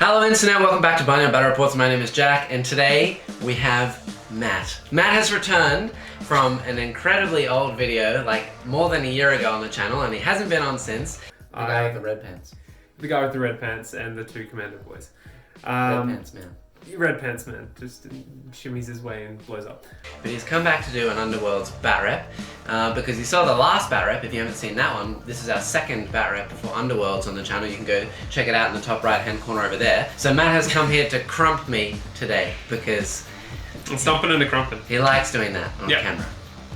Hello Internet, welcome back to Binary Battle Reports. My name is Jack, and today we have Matt. Matt has returned from an incredibly old video, like more than a year ago on the channel, and he hasn't been on since. The guy with the red pants. The guy with the red pants and the two commander boys. Red pants man. Red pants man just shimmies his way and blows up. But he's come back to do an Underworlds bat rep because you saw the last bat rep. If you haven't seen that one, this is our second bat rep for Underworlds on the channel. You can go check it out in the top right hand corner over there. So Matt has come here to crump me today because I'm stomping and a crumping. He likes doing that on camera.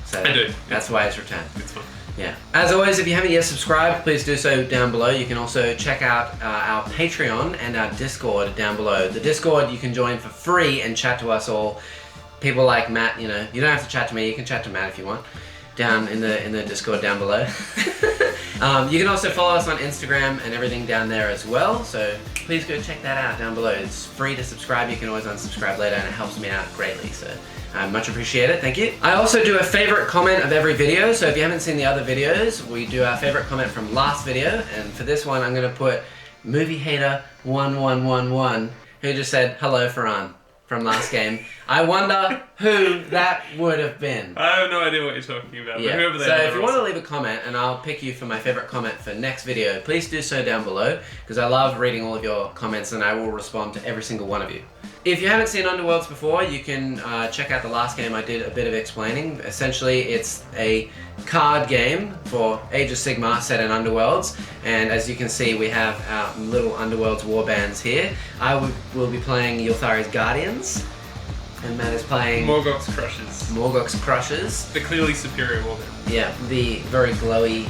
So I do. That's why he's returned. It's fun. Yeah. As always, if you haven't yet subscribed, please do so down below. You can also check out our Patreon and our Discord down below. The Discord you can join for free and chat to us all. People like Matt, you know, you don't have to chat to me. You can chat to Matt if you want. Down in the Discord down below. You can also follow us on Instagram and everything down there as well. So please go check that out down below. It's free to subscribe. You can always unsubscribe later, and it helps me out greatly. So. Much appreciate it, thank you. I also do a favorite comment of every video, so if you haven't seen the other videos, we do our favorite comment from last video, and for this one I'm gonna put Movie Hater 1111, who just said, "Hello, Farhan," from last game. I wonder who that would have been. I have no idea what you're talking about, Yeah. but whoever they so are, if you want to leave a comment, and I'll pick you for my favorite comment for next video, please do so down below, because I love reading all of your comments and I will respond to every single one of you. If you haven't seen Underworlds before, you can check out the last game. I did a bit of explaining. Essentially, it's a card game for Age of Sigmar set in Underworlds. And as you can see, we have our little Underworlds warbands here. I will be playing Ylthari's Guardians. And Matt is playing Morgok's Krushas. Morgok's Krushas. The clearly superior warband. Yeah, the very glowy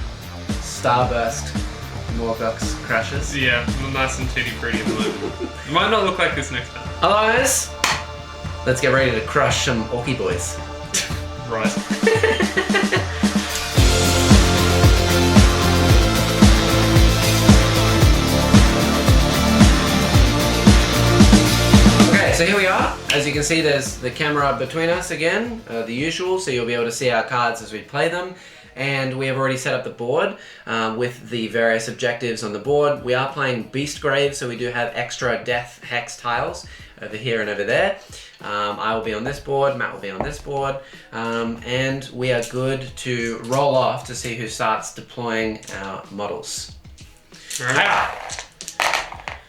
starburst Morgok's Krushas. Yeah, nice and titty pretty at the moment. Might not look like this next time. Otherwise, let's get ready to crush some orky boys. Right. Okay, so here we are. As you can see, there's the camera between us again, the usual, so you'll be able to see our cards as we play them. And we have already set up the board with the various objectives on the board. We are playing Beast Grave, so we do have extra death hex tiles over here and over there. I will be on this board, Matt will be on this board, and we are good to roll off to see who starts deploying our models. Right.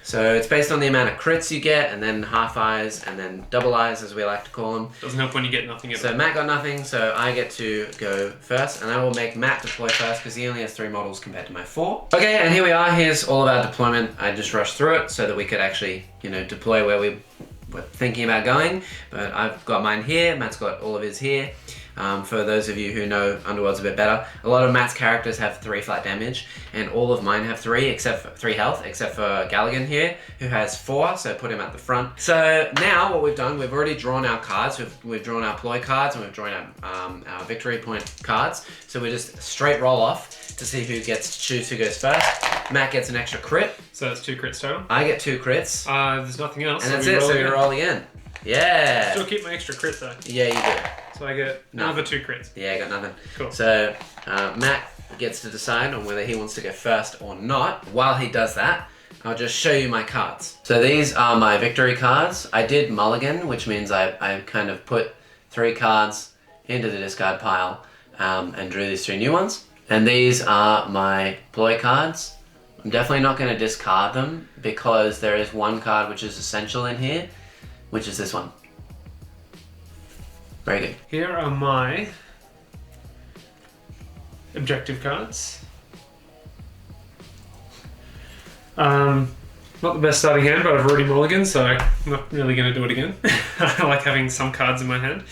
So it's based on the amount of crits you get, and then half eyes, and then double eyes, as we like to call them. Doesn't help when you get nothing at all. So Matt got nothing, so I get to go first, and I will make Matt deploy first because he only has 3 models compared to my 4. Okay, and here we are. Here's all of our deployment. I just rushed through it so that we could actually, you know, deploy where we were thinking about going. But I've got mine here. Matt's got all of his here. For those of you who know Underworlds a bit better, a lot of Matt's characters have 3 flat damage, and all of mine have 3 health, except for Galligan here, who has 4, so put him at the front. So now what we've done, we've already drawn our cards, we've drawn our ploy cards, and we've drawn our victory point cards, so we just straight roll off to see who gets to choose who goes first. Matt gets an extra crit. So that's 2 crits total? I get 2 crits. There's nothing else. And that's it, so we roll again. Yeah! Still keep my extra crit though. Yeah, you do. So I get another 2 crits. Yeah, I got nothing. Cool. So Matt gets to decide on whether he wants to go first or not. While he does that, I'll just show you my cards. So these are my victory cards. I did mulligan, which means I kind of put 3 cards into the discard pile and drew these 3 new ones. And these are my ploy cards. I'm definitely not going to discard them because there is one card which is essential in here, which is this one. Very good. Here are my objective cards. Not the best starting hand, but I've already mulliganed, so I'm not really going to do it again. I like having some cards in my hand.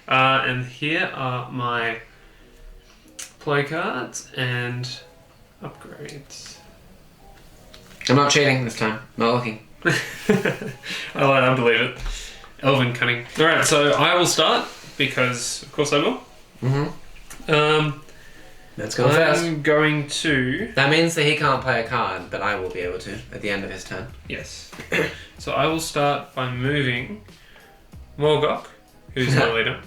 And here are my play cards and upgrades. I'm not cheating this time. Not looking. I believe it. Elven cunning. Alright, so I will start, because of course I will. Mm-hmm. Let's go first. I'm going to... That means that he can't play a card, but I will be able to at the end of his turn. Yes. So I will start by moving Morgok, who's my leader.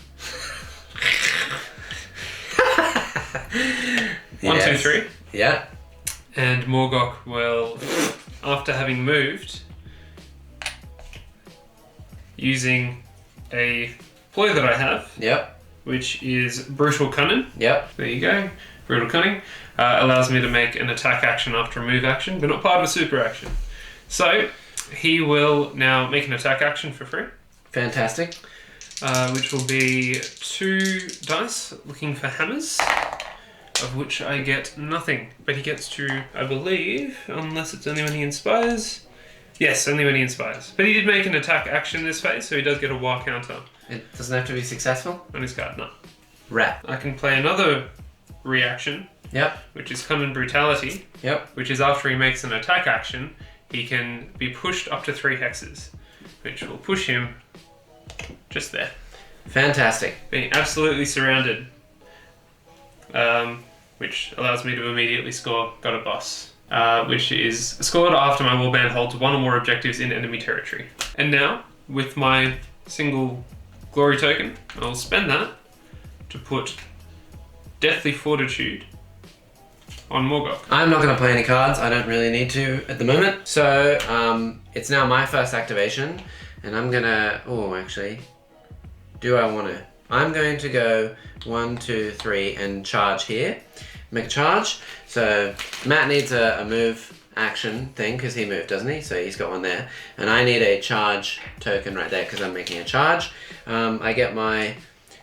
1, 2, 3. Yeah. And Morgok will, after having moved, using a ploy that I have, Yep. which is Brutal Cunning. Yep. There you go. Brutal Cunning. Allows me to make an attack action after a move action, but not part of a super action. So he will now make an attack action for free. Fantastic. Which will be 2 dice looking for hammers, of which I get nothing. But he gets to, I believe, unless it's only when he inspires. Yes, only when he inspires. But he did make an attack action this phase, so he does get a war counter. It doesn't have to be successful. On his card, no. Rat. I can play another reaction, Yep. which is Cunning Brutality, Yep. which is after he makes an attack action, he can be pushed up to 3 hexes, which will push him just there. Fantastic. Being absolutely surrounded, which allows me to immediately score Got a Boss, which is scored after my warband holds 1 or more objectives in enemy territory. And now, with my single glory token, I'll spend that to put Deathly Fortitude on Morgok. I'm not going to play any cards. I don't really need to at the moment. So it's now my first activation, and I'm gonna. Oh, actually, do I want to? I'm going to go 1, 2, 3 and charge here. Make a charge. So Matt needs a move action thing because he moved, doesn't he? So he's got one there, and I need a charge token right there because I'm making a charge. I get my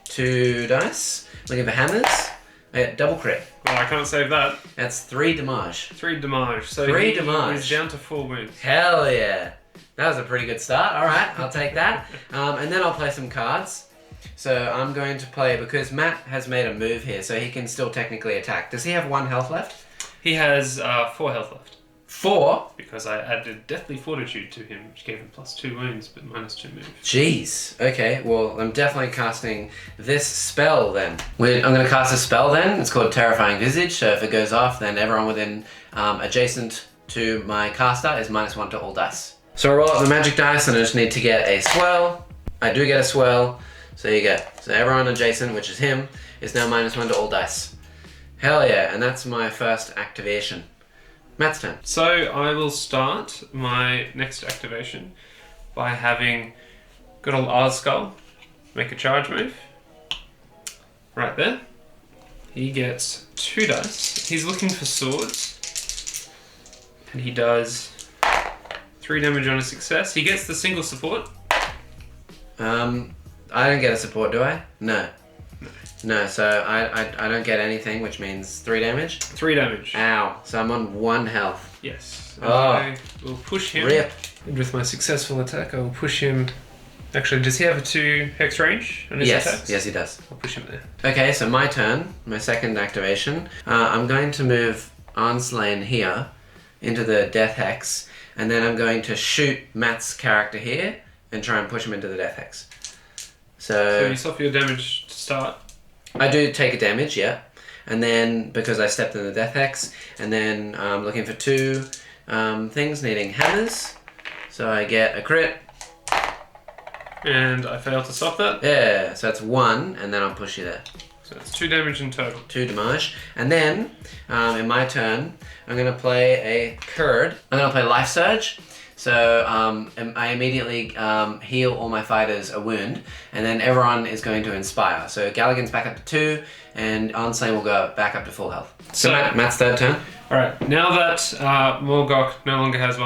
2 dice. Looking for hammers. I get double crit. Well, I can't save that. That's 3 damage. 3 damage. So 3 he damage. is down to 4 wounds. Hell yeah. That was a pretty good start. All right, I'll take that. And then I'll play some cards. So I'm going to play, because Matt has made a move here, so he can still technically attack. Does he have 1 health left? He has 4 health left. 4? Because I added Deathly Fortitude to him, which gave him +2 wounds, but -2 move. Jeez. Okay, well, I'm definitely casting this spell then. I'm going to cast a spell then. It's called Terrifying Visage, so if it goes off, then everyone within adjacent to my caster is -1 to all dice. So I roll up the magic dice, and I just need to get a swirl. I do get a swirl, so you get. So everyone adjacent, which is him, is now -1 to all dice. Hell yeah, and that's my first activation. Matt's turn. So I will start my next activation by having good old Arskull make a charge move. Right there. He gets 2 dice. He's looking for swords. And he does 3 damage on a success. He gets the single support. I don't get a support, do I? No. No, so I don't get anything, which means 3 damage. 3 damage. Ow. So I'm on 1 health. Yes. Oh. I will push him. Rip. And with my successful attack, I will push him. Actually, does he have a 2 hex range on his attacks? Yes, he does. I'll push him there. Okay, so my turn, my second activation. I'm going to move Arnslain here into the Death Hex, and then I'm going to shoot Matt's character here and try and push him into the Death Hex. So you suffer your damage to start. I do take a damage, yeah. And then, because I stepped in the Death Hex, and then I'm looking for 2 things needing hammers. So I get a crit. And I fail to stop that. Yeah, so that's 1, and then I'll push you there. So that's 2 damage in total. 2 damage. And then, in my turn, I'm going to play a Kurd. I'm going to play Life Surge. So I immediately heal all my fighters a wound, and then everyone is going to inspire. So Galligan's back up to 2, and Arnslain will go back up to full health. So Matt's third turn. Alright, now that Morgok no longer has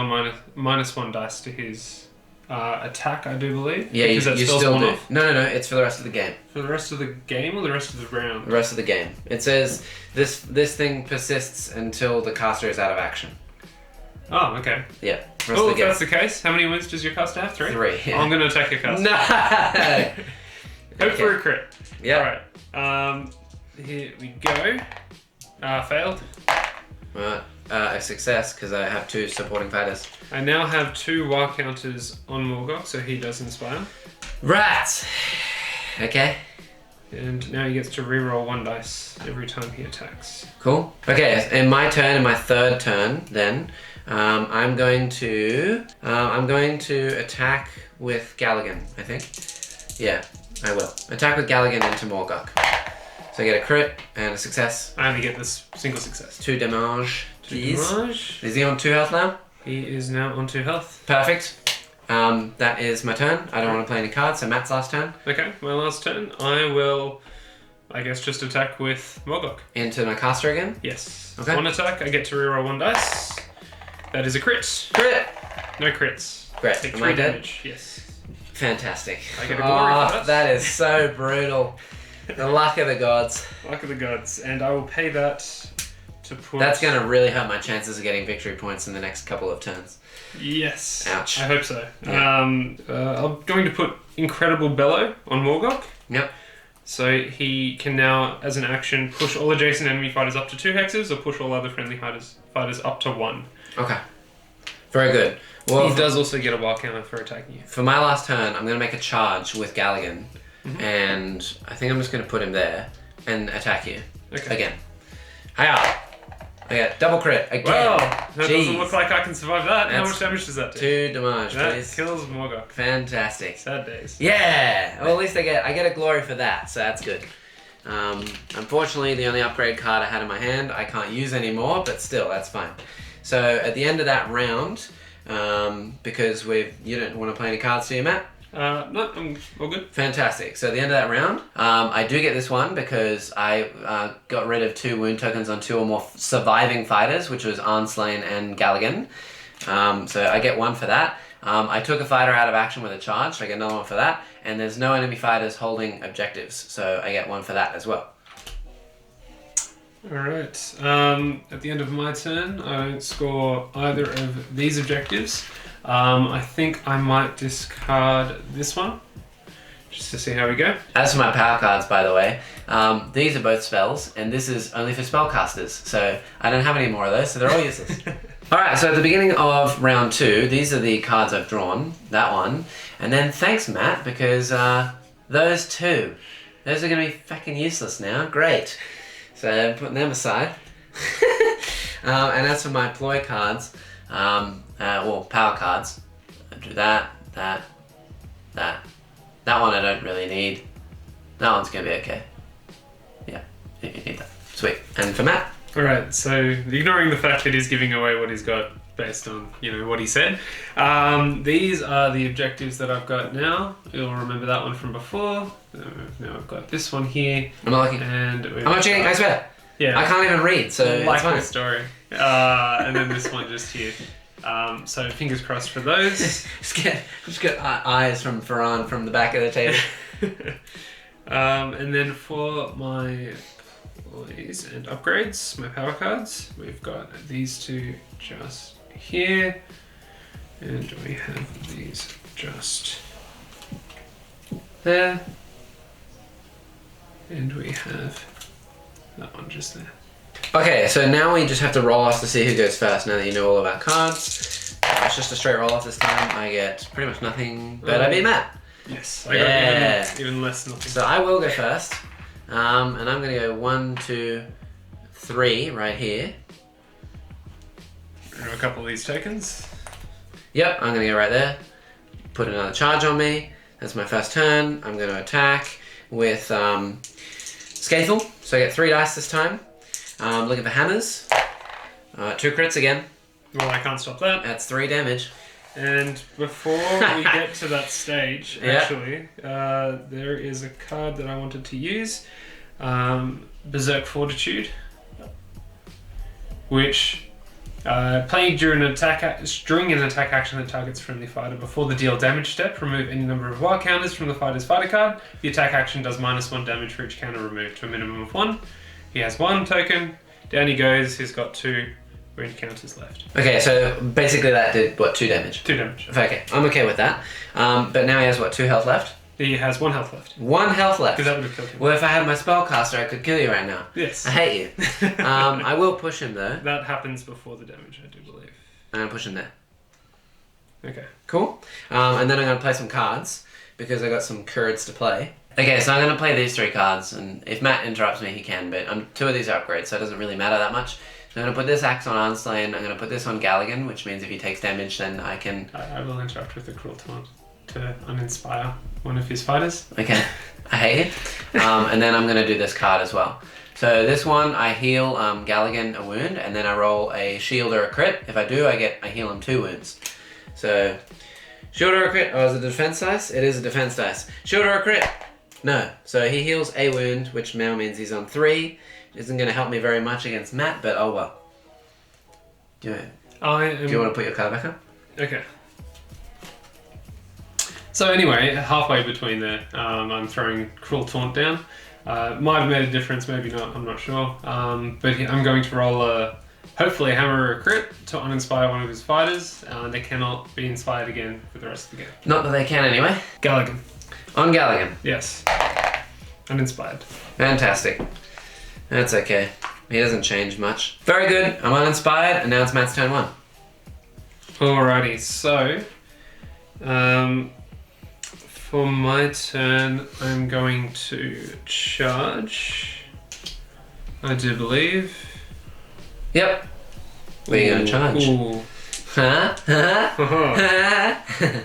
minus one dice to his attack, I do believe. Yeah, you still do. Off. No, it's for the rest of the game. For the rest of the game or the rest of the round? The rest of the game. It says this thing persists until the caster is out of action. Oh, okay. Yeah. Well, if that's the case, how many wounds does your caster have? 3? 3. Yeah. I'm going to attack your caster. No! Hope for a crit. Yeah. Alright. Here we go. Failed. A success, because I have 2 supporting fighters. I now have 2 war counters on Morgok, so he does inspire. Rats! Okay. And now he gets to reroll 1 dice every time he attacks. Cool. Okay, in my turn, in my third turn, then, I'm going to attack with Galligan, I think. Yeah, I will. Attack with Galligan into Morgok. So I get a crit and a success. I only get this single success. 2 damage. 2 damage. Is he on 2 health now? He is now on 2 health. Perfect. That is my turn. I don't want to play any cards, so Matt's last turn. Okay, my last turn. I will, I guess, just attack with Morgok. Into my caster again? Yes. Okay. One attack, I get to reroll 1 dice. That is a crit. Crit! No crits. Great. Take Am 3 I dead? damage. Yes. Fantastic. I get a glory for that. That is so brutal. The luck of the gods. Luck of the gods. And I will pay that to put... That's going to really hurt my chances of getting victory points in the next couple of turns. Yes. Ouch. I hope so. Yeah. I'm going to put Incredible Bellow on Morgok. Yep. So he can now, as an action, push all adjacent enemy fighters up to 2 hexes, or push all other friendly fighters up to 1. Okay. Very good. Well, He does also get a wild counter for attacking you. for my last turn, I'm going to make a charge with Galligan. And I think I'm just going to put him there and attack you. Okay. Again. Hiya! I get double crit again. Well, that doesn't Jeez. look like I can survive that. How That's much damage does that do? 2 damage, That please. kills Morgok. Fantastic. Sad days. Yeah! Well, at least I get a glory for that, so that's good. Unfortunately, the only upgrade card I had in my hand, I can't use anymore, but still, that's fine. So at the end of that round, because you don't want to play any cards, do you, Matt? No, I'm all good. Fantastic. So at the end of that round, I do get this one because I got rid of 2 wound tokens on 2 or more surviving fighters, which was Arnslain and Galligan. So I get 1 for that. I took a fighter out of action with a charge, so I get another 1 for that. And there's no enemy fighters holding objectives, so I get 1 for that as well. Alright. At the end of my turn, I don't score either of these objectives. I think I might discard this one, just to see how we go. As for my power cards, by the way, these are both spells, and this is only for spellcasters, so I don't have any more of those, so they're all useless. Alright, so at the beginning of round 2, these are the cards I've drawn, that one, and then thanks Matt, because those 2, those are going to be fucking useless now, great. So I'm putting them aside. And as for my ploy cards, well, power cards, I do that. That one I don't really need. That one's going to be okay. Yeah, you need that. Sweet. And for Matt? Alright, so ignoring the fact that he's giving away what he's got based on, what he said, these are the objectives that I've got now. You'll remember that one from before. Now I've got this one here. I'm not looking. And I'm not cheating, I swear. Yeah. I can't even read, so it's like fine. the story. And then this one just here. So fingers crossed for those. just get eyes from Ferran from the back of the table. And then for my ploys and upgrades, my power cards, we've got these 2 just here. And we have these just there. And we have that one just there. Okay, so now we just have to roll off to see who goes first now that you know all of our cards. It's just a straight roll off this time. I get pretty much nothing, but I beat Matt. Yes, I got even less nothing. So I will go first. And I'm going to go 1, 2, 3 right here. A couple of these tokens. Yep, I'm going to go right there. Put another charge on me. That's my first turn. I'm going to attack with Scathel. So I get 3 dice this time. Looking for hammers. 2 crits again. Well, I can't stop that. That's 3 damage. And before we get to that stage, Yeah. actually, there is a card that I wanted to use. Berserk Fortitude. Which, playing during an attack action that targets a friendly fighter before the deal damage step, remove any number of wild counters from the fighter's fighter card. The attack action does -1 damage for each counter removed to a minimum of 1. He has 1 token. Down he goes. He's got 2 wound counters left. Okay, so basically that did, what, 2 damage? 2 damage. Okay, I'm okay with that. But now he has, what, 2 health left? He has 1 health left. 1 health left. Because that would have killed him. Well, if I had my spellcaster, I could kill you right now. Yes. I hate you. I will push him, though. That happens before the damage, I do believe. I'm going to push him there. Okay. Cool. And then I'm going to play some cards, because I got some cards to play. Okay, so I'm going to play these 3 cards, and if Matt interrupts me, he can, but 2 of these are upgrades, so it doesn't really matter that much. So I'm going to put this axe on Arnslain, I'm going to put this on Galligan, which means if he takes damage, then I can... I will interrupt with a cruel taunt to uninspire one of his fighters. Okay, I hate it. And then I'm going to do this card as well. So this one, I heal Galligan a wound, and then I roll a shield or a crit. If I do, I heal him 2 wounds. So Shield or a crit? Oh, is it a defense dice? It is a defense dice. Shield or a crit? No. So he heals a wound, which now means he's on 3. Isn't going to help me very much against Matt, but oh well. Do you want to put your card back up? Okay. So anyway, halfway between there, I'm throwing Cruel Taunt down. Might have made a difference, maybe not, I'm not sure. But I'm going to roll hopefully a hammer or a crit to uninspire one of his fighters. They cannot be inspired again for the rest of the game. Not that they can anyway. Galligan. On Galligan. Yes. Uninspired. Fantastic. That's okay. He doesn't change much. Very good. I'm uninspired, and now it's Matt's turn 1. Alrighty, so for my turn, I'm going to charge. I do believe. Yep. Where are you going to charge? Ooh. Huh? Huh?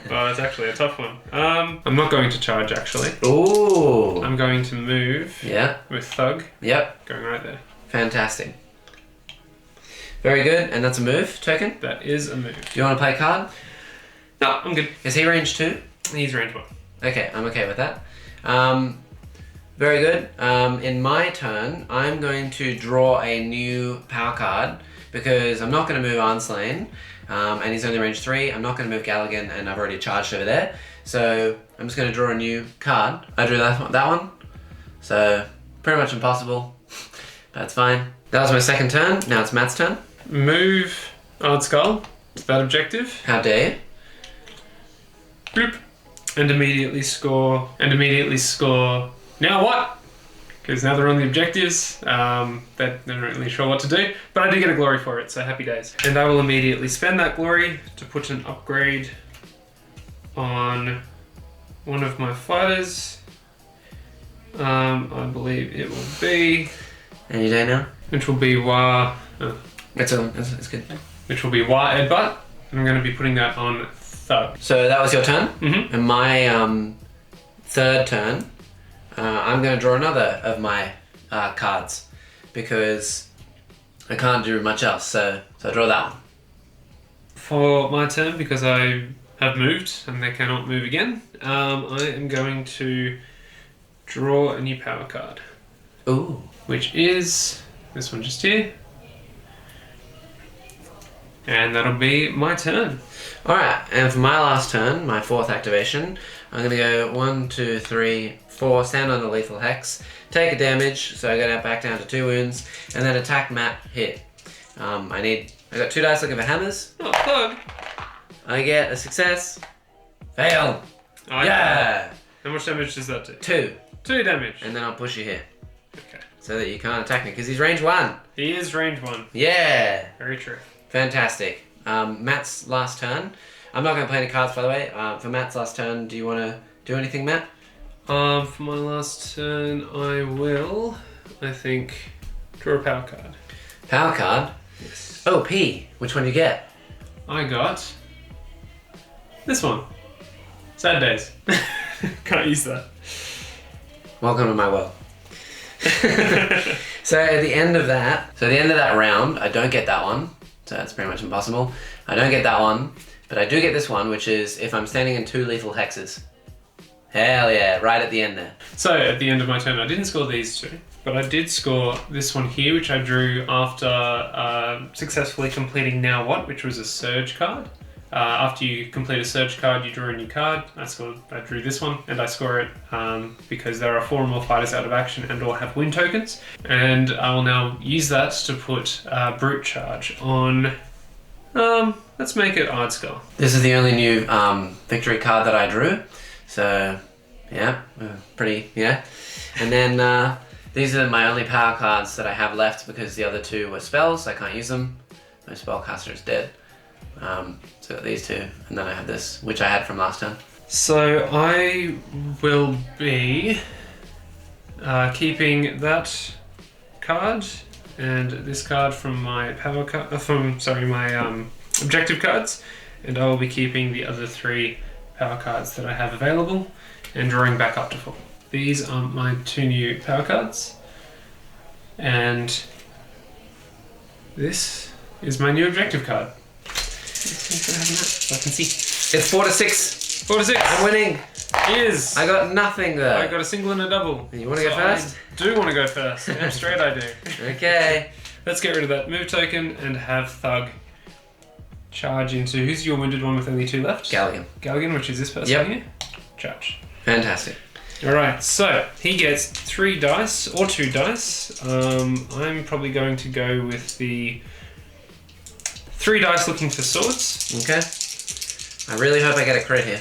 Oh, that's actually a tough one. I'm not going to charge, actually. Ooh. I'm going to move Yeah. with Thug. Yep. Going right there. Fantastic. Very good. And that's a move token? That is a move. Do you want to play a card? No, I'm good. Is he range 2? He's range 1. Okay, I'm okay with that. Very good. In my turn, I'm going to draw a new power card because I'm not going to move Arnslain, and he's only range 3. I'm not going to move Galligan, and I've already charged over there. So I'm just going to draw a new card. I drew that one. So pretty much impossible. That's fine. That was my second turn. Now it's Matt's turn. Move Ard Skull to that objective. How dare you? Bloop. And immediately score. Now what? Because now they're on the objectives. They're not really sure what to do. But I do get a glory for it, so happy days. And I will immediately spend that glory to put an upgrade on one of my fighters. I believe it will be... Any day now? Which will be It's good. Which will be Wa Edbutt. And I'm going to be putting that on Thug. So that was your turn? Mm-hmm. And my third turn, I'm going to draw another of my cards because I can't do much else. So I draw that one. For my turn, because I have moved and they cannot move again, I am going to draw a new power card. Ooh. Which is this one just here. And that'll be my turn. Alright, and for my last turn, my 4th activation, I'm going to go 1, 2, 3, 4, stand on the lethal hex, take a damage, so I go back down to 2 wounds, and then attack Matt, hit. I got 2 dice looking for hammers. Oh, Thug. I get a success. Fail. Oh, Yeah. How much damage does that do? 2. 2 damage. And then I'll push you here. Okay. So that you can't attack me, because he's range 1. He is range 1. Yeah. Very true. Fantastic. Matt's last turn. I'm not going to play any cards, by the way. For Matt's last turn, do you want to do anything, Matt? For my last turn, I will, I think, draw a power card. Power card? Yes. Oh, P. Which one do you get? I got this one. Sad days. Can't use that. Welcome to my world. So at the end of that round, I don't get that one. So that's pretty much impossible. I don't get that one, but I do get this one, which is if I'm standing in 2 lethal hexes. Hell yeah, right at the end there. So at the end of my turn, I didn't score these 2, but I did score this one here, which I drew after successfully completing Now What, which was a surge card. After you complete a surge card, you draw a new card. I drew this one, and I score it because there are 4 or more fighters out of action and or have win tokens. And I will now use that to put Brute Charge on, let's make it Ard Skull. This is the only new victory card that I drew. So, yeah, pretty, yeah. And then these are my only power cards that I have left because the other 2 were spells. I can't use them. My spellcaster is dead. So I got these 2, and then I have this, which I had from last turn. So I will be keeping that card and this card from my power card, my objective cards, and I will be keeping the other 3 power cards that I have available and drawing back up to 4. These are my 2 new power cards, and this is my new objective card. Thanks for having that, so I can see. It's 4-6. 4-6. I'm winning. Is. I got nothing though. I got a single and a double. You want to go first? I do want to go first. Damn straight I do. Okay. Let's get rid of that move token and have Thug charge into... Who's your wounded one with only 2 left? Galligan, which is this person here. Charge. Fantastic. Alright, so he gets 3 dice, or 2 dice. I'm probably going to go with the 3 dice looking for swords. Okay. I really hope I get a crit here.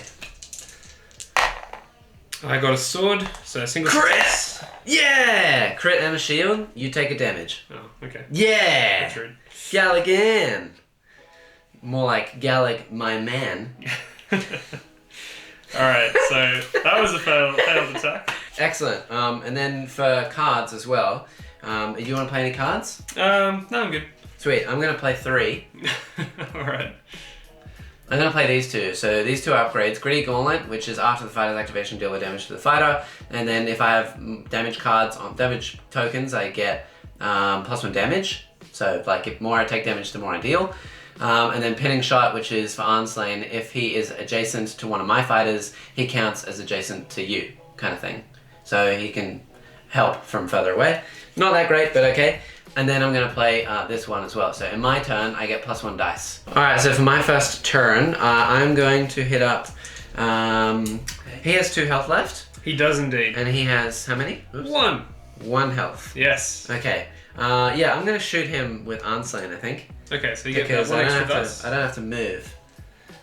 I got a sword, so a single crit! success. Yeah! Crit and a shield, you take a damage. Oh, okay. Yeah! That's rude. Galligan! More like Gallic, my man. Alright, so that was a failed attack. Excellent. And then for cards as well, do you want to play any cards? No, I'm good. Sweet, I'm going to play 3. Alright. I'm going to play these 2. So these 2 upgrades, Gritty Gauntlet, which is after the fighter's activation, deal damage to the fighter. And then if I have damage cards on damage tokens, I get +1 damage. So like if more I take damage, the more I deal. And then Pinning Shot, which is for Arnslain. If he is adjacent to one of my fighters, he counts as adjacent to you, kind of thing. So he can help from further away. Not that great, but okay. And then I'm going to play this one as well. So in my turn, I get +1 dice. Alright, so for my first turn, I'm going to hit up... he has 2 health left. He does indeed. And he has how many? Oops. 1. 1 health. Yes. Okay. Yeah, I'm going to shoot him with Arnslain, I think. Okay, so you get that 1 extra dice. I don't have to move.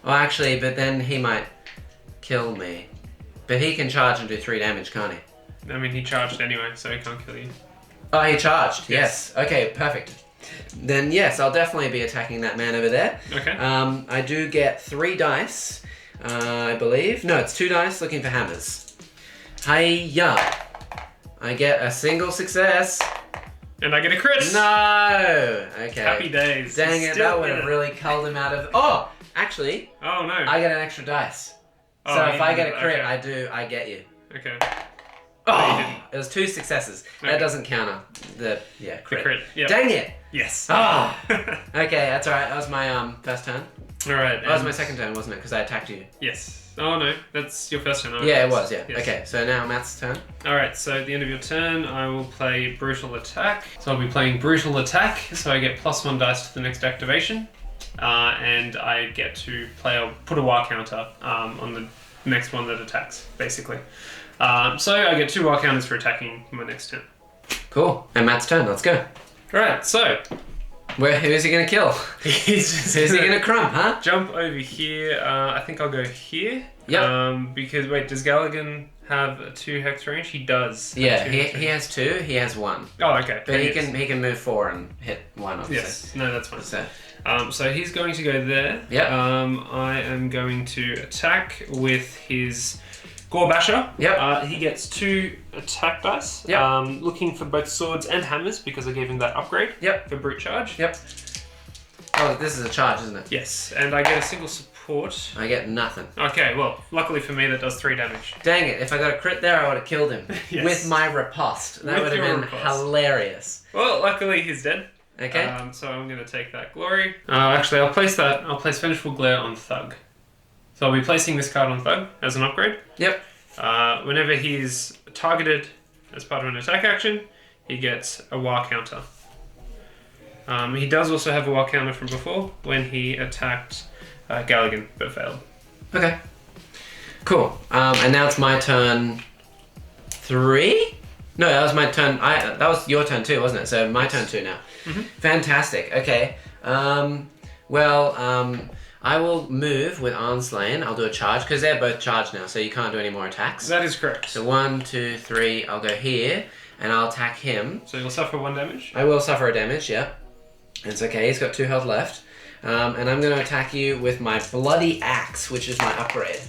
Well, actually, but then he might kill me. But he can charge and do 3 damage, can't he? I mean, he charged anyway, so he can't kill you. Oh, he charged. Yes. Okay, perfect. Then yes, I'll definitely be attacking that man over there. Okay. I do get 3 dice, I believe. No, it's 2 dice looking for hammers. Hi-ya. I get a single success. And I get a crit. No. Okay. Happy days. Dang it, that would have really culled him out of... Oh, actually. Oh, no. I get an extra dice. Oh, so if I get a crit, okay. I get you. Okay. Oh, it was 2 successes. Okay. That doesn't counter the crit. The crit. Yep. Dang it! Yes. Oh. Okay, that's alright. That was my first turn. Alright. That was my second turn, wasn't it? Because I attacked you. Yes. Oh no, that's your first turn. Oh, Yeah, yes. it was. Yeah. Yes. Okay, so now Matt's turn. Alright, so at the end of your turn, I will play Brutal Attack. So I'll be playing Brutal Attack, so I get +1 dice to the next activation. And I get to put a war counter on the next one that attacks, basically. So I get 2 war counters for attacking my next turn. Cool. And Matt's turn. Let's go. Alright, so... Who is he going to kill? Who's he going to crump, huh? Jump over here. I think I'll go here. Yep. Because, wait, does Galligan have a 2 hex range? He does. Yeah, he has 2. He has 1. Oh, okay. But he can move 4 and hit 1, obviously. Yes. No, that's fine. So, so he's going to go there. Yep. I am going to attack with his Gore Basher. Yep. He gets 2 attack dice. Yep. Looking for both swords and hammers because I gave him that upgrade. Yep. For brute charge. Yep. Oh, this is a charge, isn't it? Yes, and I get a single support. I get nothing. Okay, well, luckily for me, that does 3 damage. Dang it, if I got a crit there, I would have killed him. Yes. With my riposte. That would have been hilarious. Well, luckily he's dead. Okay. So I'm going to take that glory. Actually, I'll place Vengeful Glare on Thug. So I'll be placing this card on Thug as an upgrade. Yep. Whenever he's targeted as part of an attack action, he gets a war counter. He does also have a war counter from before when he attacked Galligan, but failed. Okay. Cool. And now it's my turn 3? No, that was my turn. That was your turn too, wasn't it? So my turn 2 now. Mm-hmm. Fantastic. Okay. I will move with Arnslain. I'll do a charge because they're both charged now, so you can't do any more attacks. That is correct. So 1, 2, 3. I'll go here and I'll attack him. So you'll suffer 1 damage. I will suffer a damage. Yeah. It's okay. He's got 2 health left. And I'm going to attack you with my Bloody Axe, which is my upgrade.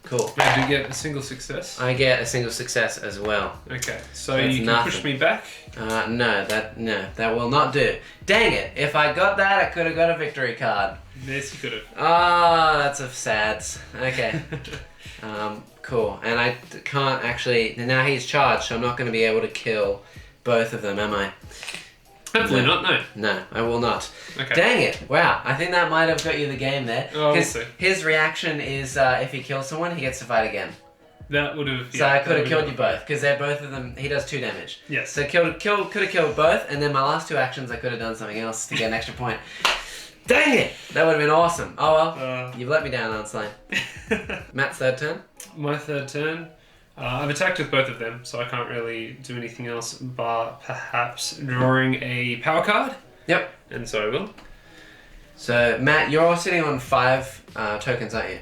Cool. I do get a single success. I get a single success as well. Okay, so That's you can nothing. push me back. No, that will not do. Dang it! If I got that, I could have got a victory card. Yes, you could have. Ah, that's a sads. Okay. Cool. And I can't actually. Now he's charged, so I'm not going to be able to kill both of them, am I? Hopefully not, no. No, I will not. Okay. Dang it. Wow. I think that might have got you the game there. Oh, we'll see. His reaction is if he kills someone, he gets to fight again. That would have... So I could have killed you both, because they're both of them... He does 2 damage. Yes. So could have killed both, and then my last 2 actions, I could have done something else to get an extra point. Dang it! That would have been awesome. Oh well. You've let me down, Arnstein. Matt's third turn. My third turn. I've attacked with both of them, so I can't really do anything else but perhaps drawing a power card. Yep. And so I will. So, Matt, you're sitting on 5 tokens, aren't you?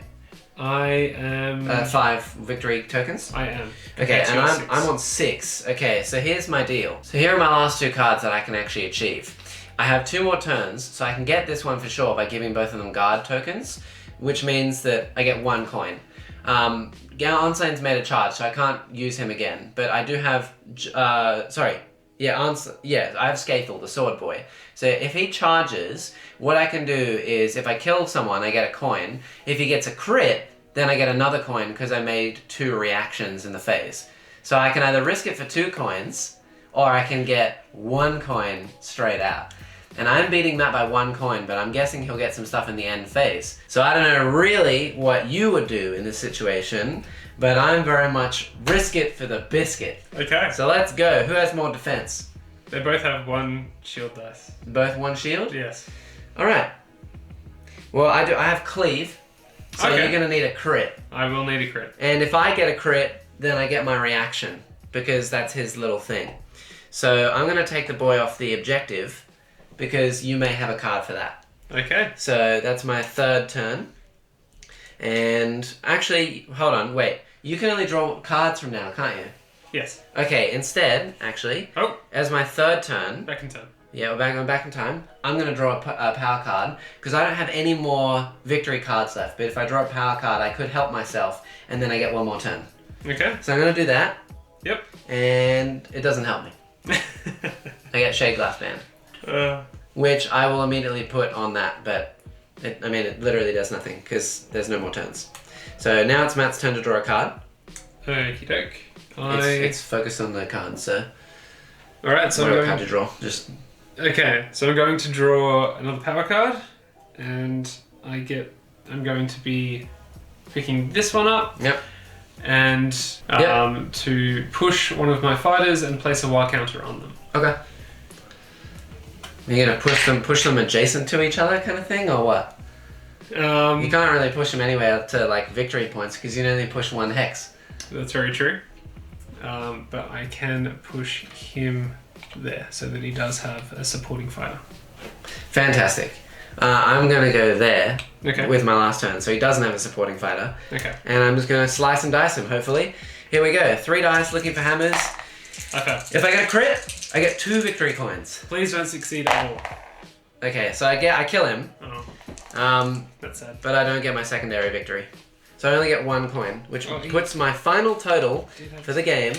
I am... 5 victory tokens? I am. Okay, and so I'm on 6. Okay, so here's my deal. So here are my last 2 cards that I can actually achieve. I have 2 more turns, so I can get this one for sure by giving both of them guard tokens, which means that I get 1 coin. Arnstein's made a charge, so I can't use him again, but I do have... I have Skaethel, the sword boy. So if he charges, what I can do is, if I kill someone, I get a coin. If he gets a crit, then I get another coin because I made 2 reactions in the phase. So I can either risk it for 2 coins, or I can get 1 coin straight out. And I'm beating Matt by 1 coin, but I'm guessing he'll get some stuff in the end phase. So I don't know really what you would do in this situation, but I'm very much risk it for the biscuit. Okay. So let's go. Who has more defense? They both have 1 shield dice. Both 1 shield? Yes. Alright. Well, I have cleave, so Okay. you're going to need a crit. I will need a crit. And if I get a crit, then I get my reaction, because that's his little thing. So I'm going to take the boy off the objective, because you may have a card for that. Okay. So that's my 3rd turn. And actually, hold on, wait. You can only draw cards from now, can't you? Yes. Okay, instead, actually, as my 3rd turn... Back in turn. Yeah, I'm back in time. I'm going to draw a power card, because I don't have any more victory cards left. But if I draw a power card, I could help myself, and then I get 1 more turn. Okay. So I'm going to do that. Yep. And it doesn't help me. I get Shade Glass Band. Which I will immediately put on that, but it literally does nothing because there's no more turns. So now it's Matt's turn to draw a card. Okie doke. It's focused on the card, so. Alright, so whatever card to draw. Okay, so I'm going to draw another power card, and I'm going to be picking this one up. Yep. And to push one of my fighters and place a war counter on them. Okay. You're gonna push them adjacent to each other, kind of thing, or what? You can't really push them anywhere to like victory points because you can only push 1 hex. That's very true. But I can push him there so that he does have a supporting fighter. Fantastic. I'm gonna go there Okay. with my last turn, so he doesn't have a supporting fighter. Okay. And I'm just gonna slice and dice him. Hopefully, here we go. 3 dice, looking for hammers. Okay. If I get a crit, I get 2 victory coins. Please don't succeed at all. Okay, so I kill him. Oh. That's sad. But I don't get my secondary victory. So I only get 1 coin, which puts my final total for the game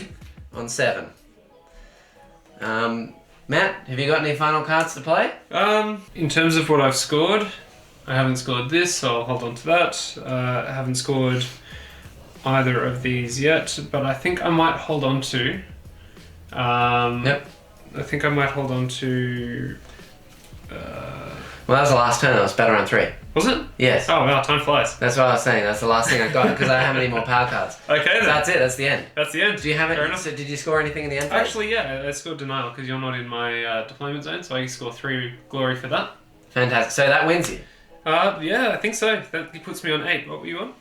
on 7. Matt, have you got any final cards to play? In terms of what I've scored, I haven't scored this, so I'll hold on to that. I haven't scored either of these yet, but I think I might hold on to... Yep. I think I might hold on to... Well, that was the last turn. That was battle round 3. Was it? Yes. Oh, wow, time flies. That's what I was saying. That's the last thing I got because I don't have any more power cards. Okay, then. So that's it. That's the end. That's the end. Do you have Fair it? enough. So did you score anything in the end? Actually, yeah, I scored denial because you're not in my deployment zone, so I score 3 glory for that. Fantastic. So that wins you. Yeah, I think so. That puts me on 8. What were you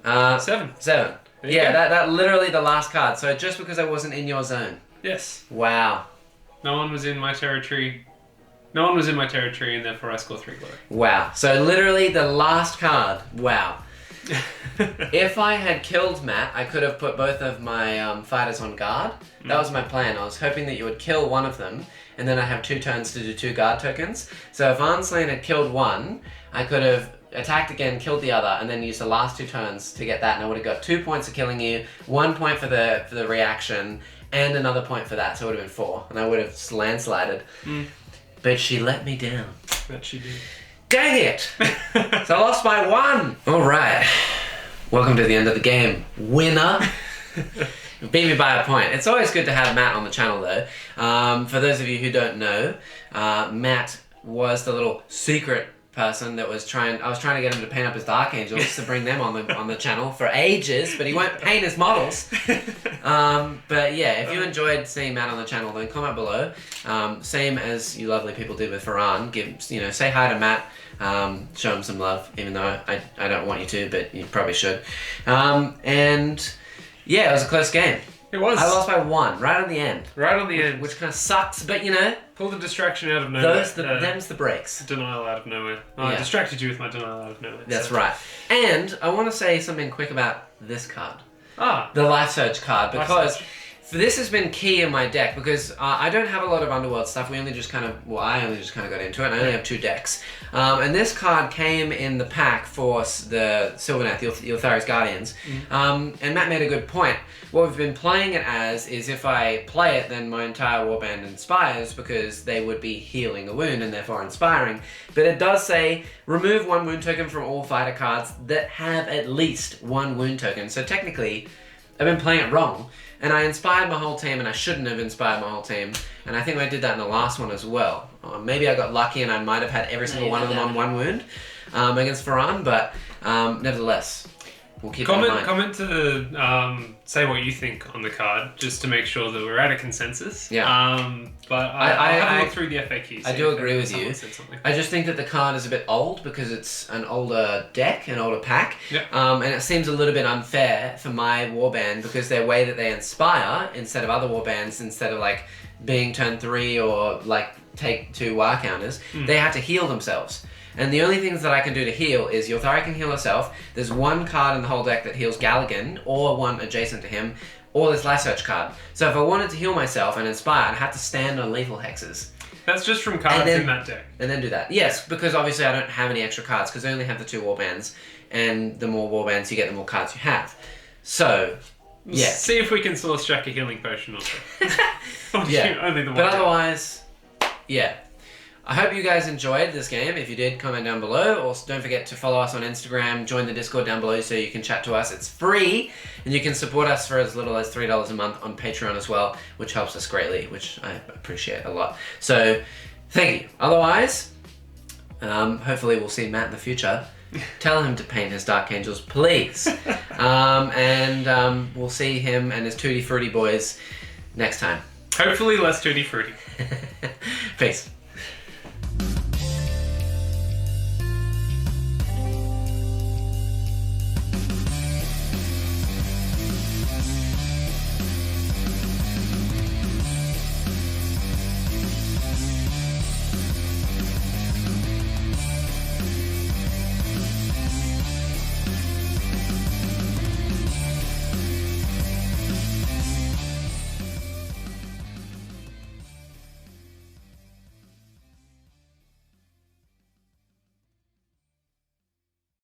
on? 7. 7. Yeah, that literally the last card. So just because I wasn't in your zone. Yes. Wow. No one was in my territory. No one was in my territory, and therefore I score 3 glory. Wow. So literally the last card. Wow. If I had killed Matt, I could have put both of my fighters on guard. That was my plan. I was hoping that you would kill one of them, and then I have 2 turns to do 2 guard tokens. So if Arnstein had killed one, I could have attacked again, killed the other, and then used the last 2 turns to get that, and I would have got 2 points for killing you, 1 point for the reaction, and another point for that, so it would have been 4, and I would have landslided. But she let me down. That she did. Dang it! So I lost by 1! Alright. Welcome to the end of the game, winner. Beat me by a point. It's always good to have Matt on the channel, though. For those of you who don't know, Matt was the little secret person that was I was trying to get him to paint up his Dark Angels to bring them on the channel for ages, but he won't paint his models. But yeah, if you enjoyed seeing Matt on the channel, then comment below. Same as you lovely people did with Farhan. Say hi to Matt. Show him some love, even though I don't want you to, but you probably should. And yeah, it was a close game. It was. I lost by 1, right on the end. Right on the end. Which kind of sucks, but Pull the distraction out of nowhere. Them's the breaks. Denial out of nowhere. I distracted you with my denial out of nowhere. That's right. And I want to say something quick about this card. The Life Surge card, because this has been key in my deck, because I don't have a lot of Underworld stuff. I only just kind of got into it, and I only have 2 decks. And this card came in the pack for the Sylvaneth, Ylthari's Guardians. And Matt made a good point. What we've been playing it as is if I play it, then my entire warband inspires, because they would be healing a wound and therefore inspiring. But it does say, remove 1 wound token from all fighter cards that have at least 1 wound token. So technically, I've been playing it wrong. And I inspired my whole team, and I shouldn't have inspired my whole team. And I think I did that in the last one as well. Maybe I got lucky and I might have had every single one of them on 1 wound against Farhan, but nevertheless, we'll keep that in mind. Comment to say what you think on the card, just to make sure that we're at a consensus. Yeah. But I have a look through the FAQs. I do agree with you. I just think that the card is a bit old because it's an older deck, an older pack. Yep. And it seems a little bit unfair for my warband, because their way that they inspire, instead of other warbands, instead of like being turn 3 or like take 2 war counters, they have to heal themselves. And the only things that I can do to heal is Ylthari can heal herself. There's 1 card in the whole deck that heals Galligan, or 1 adjacent to him, or this Life Search card. So if I wanted to heal myself and inspire, I'd have to stand on lethal hexes. That's just from cards in that deck. And then do that. Yes, because obviously I don't have any extra cards, because I only have the 2 warbands, and the more warbands you get, the more cards you have. So, yeah. See if we can source Jack a healing potion also. Yeah. Only the 1. But otherwise, yeah. I hope you guys enjoyed this game. If you did, comment down below. Also, don't forget to follow us on Instagram. Join the Discord down below so you can chat to us. It's free, and you can support us for as little as $3 a month on Patreon as well, which helps us greatly, which I appreciate a lot. So, thank you. Otherwise, hopefully we'll see Matt in the future. Tell him to paint his Dark Angels, please. And we'll see him and his Tutti Frutti boys next time. Hopefully less Tutti Frutti. Peace.